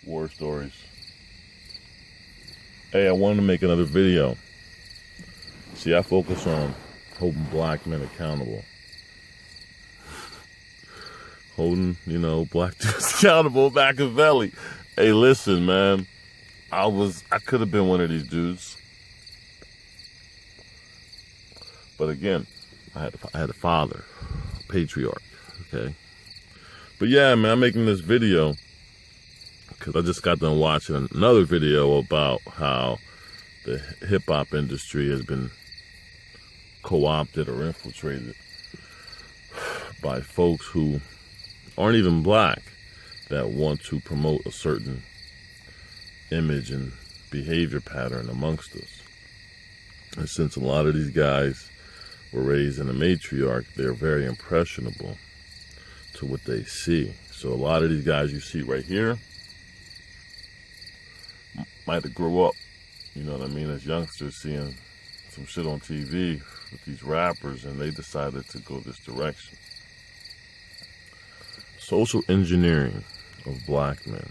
War stories. Hey, I wanted to make another video. See, I focus on holding black men accountable. Holding, black dudes accountable, Machiavelli. Hey, listen, man. I could have been one of these dudes. But again, I had a father, a patriarch, okay? But yeah, man, I'm making this video because I just got done watching another video about how the hip-hop industry has been co-opted or infiltrated by folks who aren't even black that want to promote a certain image and behavior pattern amongst us. And since a lot of these guys were raised in a matriarch, they're very impressionable to what they see. So a lot of these guys you see right here might have grew up, as youngsters seeing some shit on TV with these rappers, and they decided to go this direction. Social engineering of black men.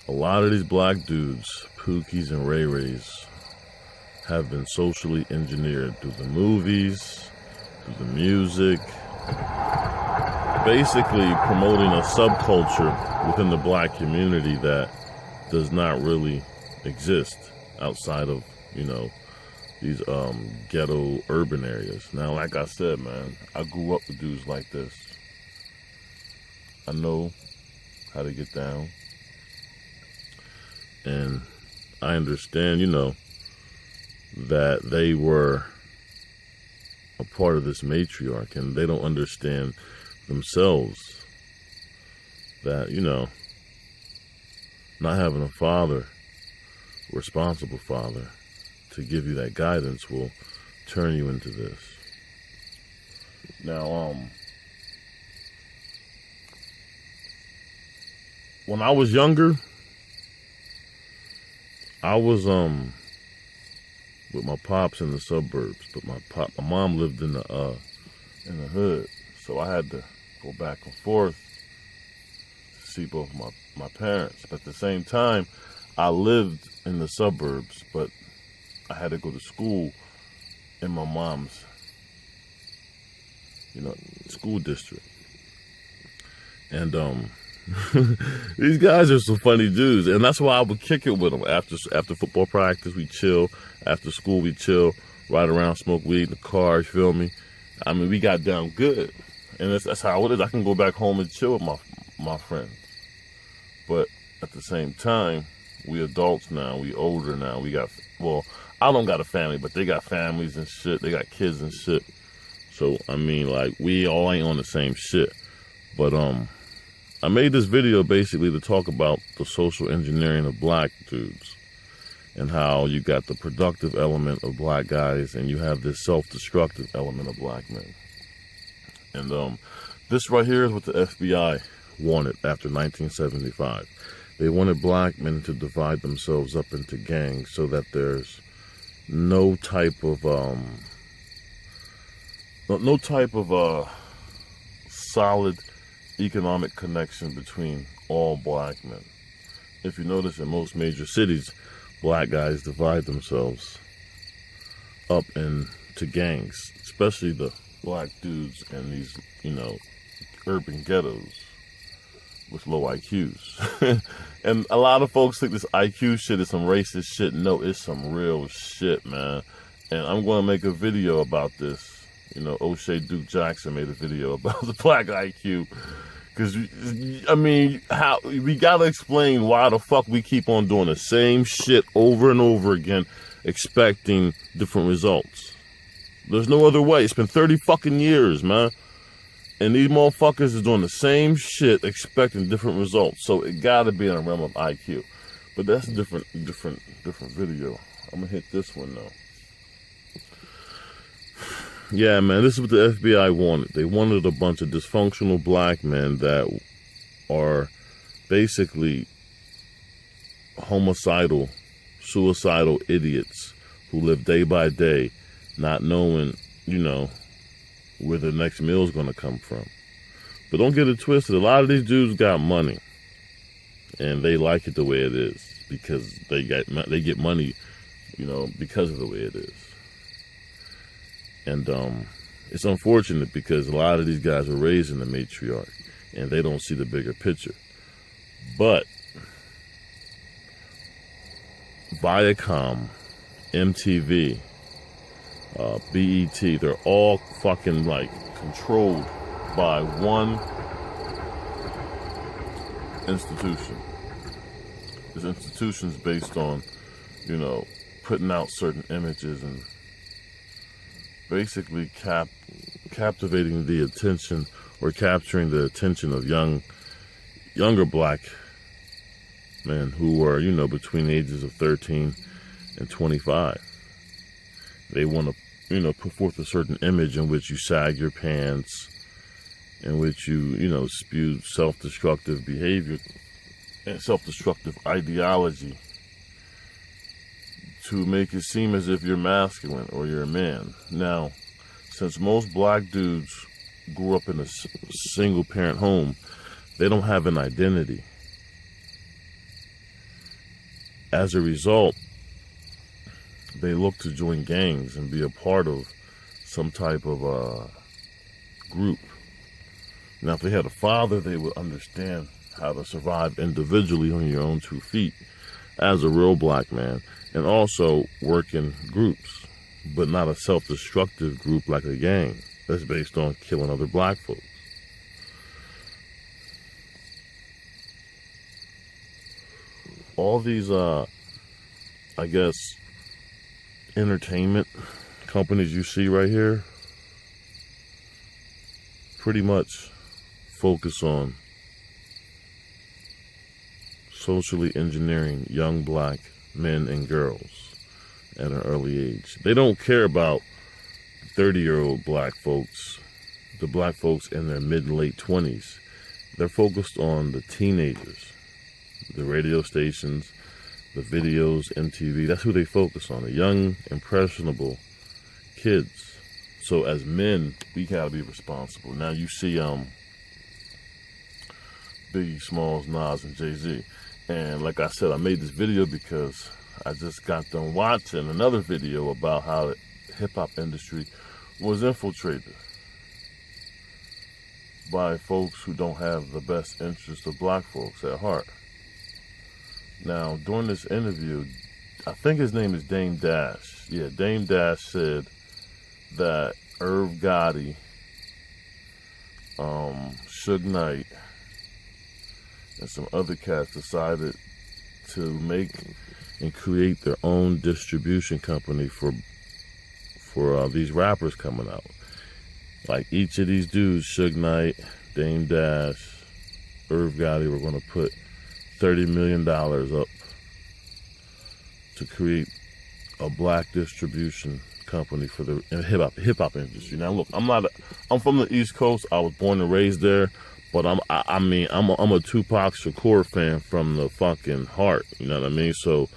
A lot of these black dudes, Pookies and Ray Rays, have been socially engineered through the movies, through the music, basically promoting a subculture within the black community that does not really exist outside of, these ghetto urban areas. Now, like I said, man, I grew up with dudes like this. I know how to get down. And I understand, that they were a part of this matriarch, and they don't understand themselves that, not having a father, responsible father, to give you that guidance will turn you into this. Now, when I was younger, I was with my pops in the suburbs, but my mom lived in the hood, so I had to go back and forth to see both my parents. But at the same time, I lived in the suburbs, but I had to go to school in my mom's, school district. And these guys are some funny dudes, and that's why I would kick it with them after football practice. We chill. After school, we chill, ride around, smoke weed in the car. You feel me? I mean, we got down good, and that's how it is. I can go back home and chill with my friends, but at the same time, we adults now. We older now. I don't got a family, but they got families and shit. They got kids and shit. So I mean, we all ain't on the same shit, but I made this video basically to talk about the social engineering of black dudes and how you got the productive element of black guys and you have this self-destructive element of black men. And this right here is what the FBI wanted after 1975. They wanted black men to divide themselves up into gangs so that there's no type of solid economic connection between all black men. If you notice, in most major cities, black guys divide themselves up into gangs, especially the black dudes in these, urban ghettos with low IQs. And a lot of folks think this IQ shit is some racist shit. No, it's some real shit, man. And I'm going to make a video about this. O'Shea Duke Jackson made a video about the black IQ. Because, how we got to explain why the fuck we keep on doing the same shit over and over again, expecting different results. There's no other way. It's been 30 fucking years, man. And these motherfuckers is doing the same shit, expecting different results. So it got to be in the realm of IQ. But that's a different video. I'm going to hit this one, though. Yeah, man, this is what the FBI wanted. They wanted a bunch of dysfunctional black men that are basically homicidal, suicidal idiots who live day by day, not knowing, where the next meal is going to come from. But don't get it twisted. A lot of these dudes got money. and they like it the way it is because they get money, because of the way it is. And it's unfortunate because a lot of these guys were raised in the matriarch, and they don't see the bigger picture. But Viacom, MTV, BET, they're all fucking like controlled by one institution. This institution's based on, putting out certain images and basically captivating the attention or capturing the attention of younger black men who are, between the ages of 13 and 25. They want to, put forth a certain image in which you sag your pants, in which you, spew self-destructive behavior and self-destructive ideology to make it seem as if you're masculine or you're a man. Now, since most black dudes grew up in a single-parent home, they don't have an identity. As a result, they look to join gangs and be a part of some type of group. Now, if they had a father, they would understand how to survive individually on your own 2 feet as a real black man, and also work in groups, but not a self-destructive group like a gang that's based on killing other black folks. All these, entertainment companies you see right here pretty much focus on socially engineering young black men and girls at an early age. They don't care about 30-year-old black folks, the black folks in their mid and late 20s. They're focused on the teenagers, the radio stations, the videos, MTV. That's who they focus on, the young, impressionable kids. So as men, we gotta be responsible. Now you see Biggie Smalls, Nas, and Jay-Z. And like I said, I made this video because I just got done watching another video about how the hip-hop industry was infiltrated by folks who don't have the best interest of black folks at heart. Now, during this interview, I think his name is Dame Dash. Yeah, Dame Dash said that Irv Gotti, Suge Knight, and some other cats decided to make and create their own distribution company for these rappers coming out. Like each of these dudes, Suge Knight, Dame Dash, Irv Gotti, were going to put $30 million up to create a black distribution company for the hip hop industry. Now, look, I'm from the East Coast. I was born and raised there. But I'm a Tupac Shakur fan from the fucking heart. You know what I mean? So,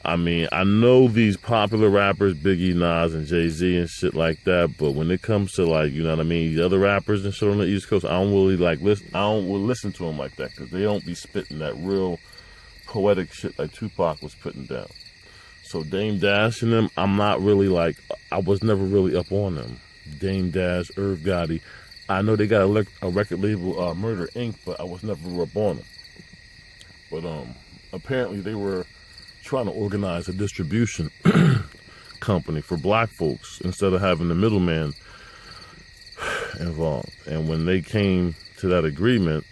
I know these popular rappers, Biggie, Nas, and Jay-Z and shit like that. But when it comes to the other rappers and shit on the East Coast, I don't really listen. I don't really listen to them like that because they don't be spitting that real poetic shit like Tupac was putting down. So Dame Dash and them, I'm not really I was never really up on them. Dame Dash, Irv Gotti. I know they got a record label, Murder Inc., but I was never up on them. But apparently they were trying to organize a distribution company for black folks instead of having the middleman involved. And when they came to that agreement,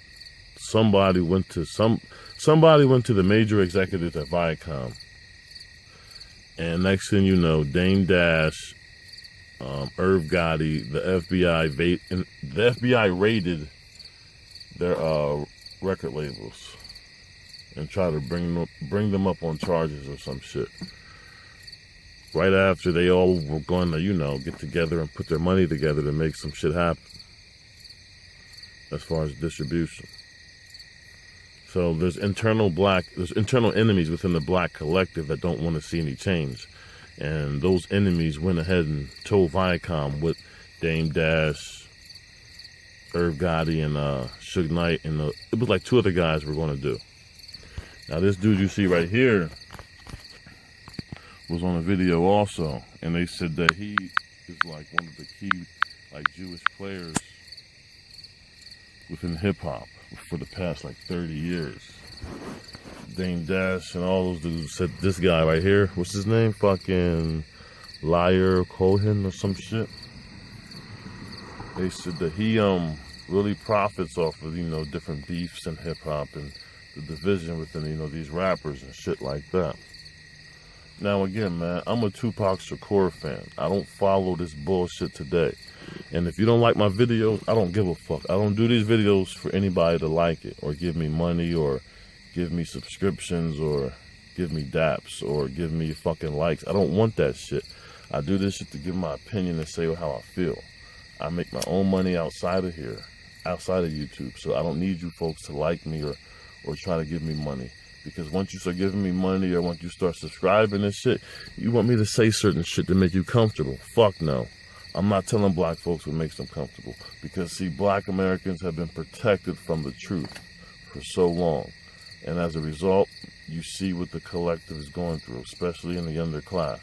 somebody went to the major executives at Viacom. And next thing you know, Dame Dash, Irv Gotti, the FBI raided their record labels and tried to bring them up on charges or some shit. Right after they all were going to, get together and put their money together to make some shit happen as far as distribution. So there's internal enemies within the black collective that don't want to see any change. And those enemies went ahead and told Viacom what Dame Dash, Irv Gotti, and Suge Knight, and it was like 2 other guys were going to do. Now this dude you see right here was on a video also, and they said that he is like one of the key like Jewish players within hip hop for the past like 30 years. Dame Dash and all those dudes said this guy right here, what's his name? Fucking Liar Cohen or some shit. They said that he really profits off of, you know, different beefs in hip hop and the division within, you know, these rappers and shit like that. Now again, man, I'm a Tupac Shakur fan. I don't follow this bullshit today. And if you don't like my videos, I don't give a fuck. I don't do these videos for anybody to like it or give me money or give me subscriptions or give me daps or give me fucking likes. I don't want that shit. I do this shit to give my opinion and say how I feel. I make my own money outside of here, outside of YouTube. So I don't need you folks to like me or try to give me money. Because once you start giving me money or once you start subscribing and shit, you want me to say certain shit to make you comfortable. Fuck no. I'm not telling black folks what makes them comfortable. Because, see, black Americans have been protected from the truth for so long. And as a result, you see what the collective is going through, especially in the underclass.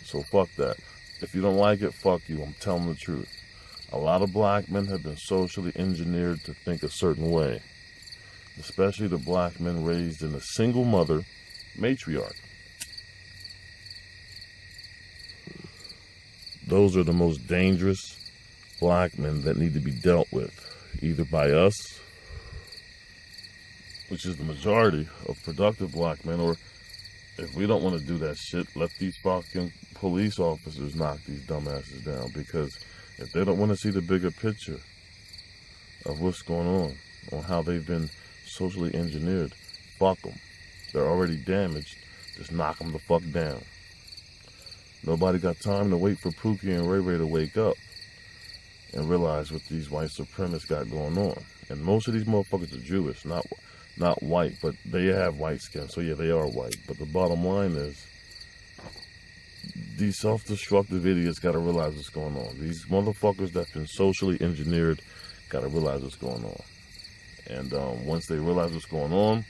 So fuck that. If you don't like it, fuck you. I'm telling the truth. A lot of black men have been socially engineered to think a certain way. Especially the black men raised in a single mother matriarch. Those are the most dangerous black men that need to be dealt with, either by us, which is the majority of productive black men, or if we don't want to do that shit, let these fucking police officers knock these dumbasses down, because if they don't want to see the bigger picture of what's going on how they've been socially engineered, fuck them. They're already damaged. Just knock them the fuck down. Nobody got time to wait for Pookie and Ray Ray to wake up and realize what these white supremacists got going on. And most of these motherfuckers are Jewish, not white, but they have white skin, so yeah, they are white. But the bottom line is, these self-destructive idiots gotta realize what's going on. These motherfuckers that's been socially engineered gotta realize what's going on. And once they realize what's going on,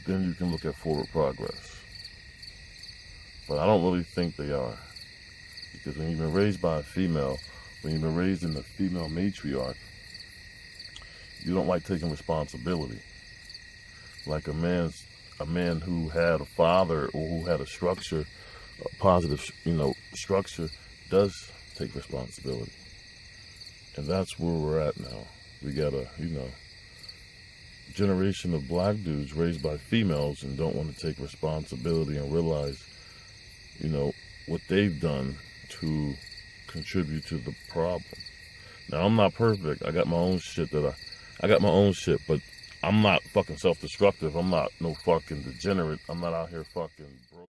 then you can look at forward progress. But I don't really think they are. Because when you've been raised by a female, when you've been raised in the female matriarch, you don't like taking responsibility. Like a man who had a father or who had a structure, a positive, structure, does take responsibility. And that's where we're at now. We got a, generation of black dudes raised by females and don't want to take responsibility and realize, what they've done to contribute to the problem. Now, I'm not perfect. I got my own shit but I'm not fucking self-destructive. I'm not no fucking degenerate. I'm not out here fucking broke.